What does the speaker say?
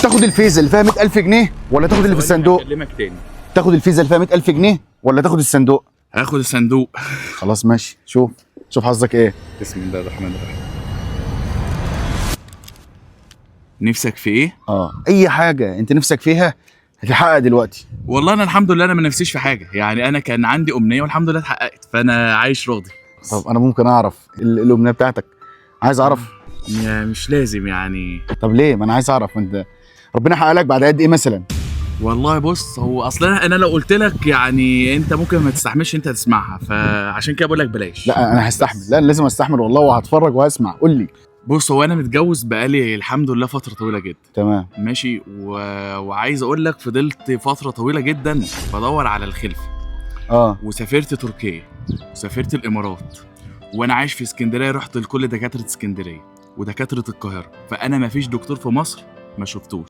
تاخد الفيزا اللي فيها 100,000 جنيه ولا تاخد اللي في الصندوق؟ هكلمك تاني. تاخد الفيزا اللي فيها 100,000 جنيه ولا تاخد الصندوق؟ هاخد الصندوق. خلاص ماشي، شوف حظك ايه. بسم الله الرحمن الرحيم. نفسك في ايه؟ اي حاجه انت نفسك فيها هتحقق دلوقتي. والله انا الحمد لله انا ما نفسيش في حاجه، يعني انا كان عندي امنيه والحمد لله اتحققت، فانا عايش راضي. طب انا ممكن اعرف الامنيه بتاعتك؟ عايز اعرف. مش لازم يعني. طب ليه؟ ما انا عايز اعرف. انت ربنا حقق لك بعد قد ايه مثلا؟ والله بص، هو اصلا انا لو قلت لك يعني انت ممكن ما تستحملش انت تسمعها، فعشان كده بقول لك بلاش. لا انا هستحمل، لا لازم استحمل والله، وهتفرج وهسمع. قول لي. بص، هو انا متجوز بقالي الحمد لله فتره طويله جدا. تمام. ماشي وعايز اقول لك فضلت فتره طويله جدا بدور على الخلفه. وسافرت تركيا وسافرت الامارات، وانا عايش في اسكندريه رحت لكل دكاتره اسكندريه ودكاتره القاهره، فانا ما فيش دكتور في مصر ما شفتوش.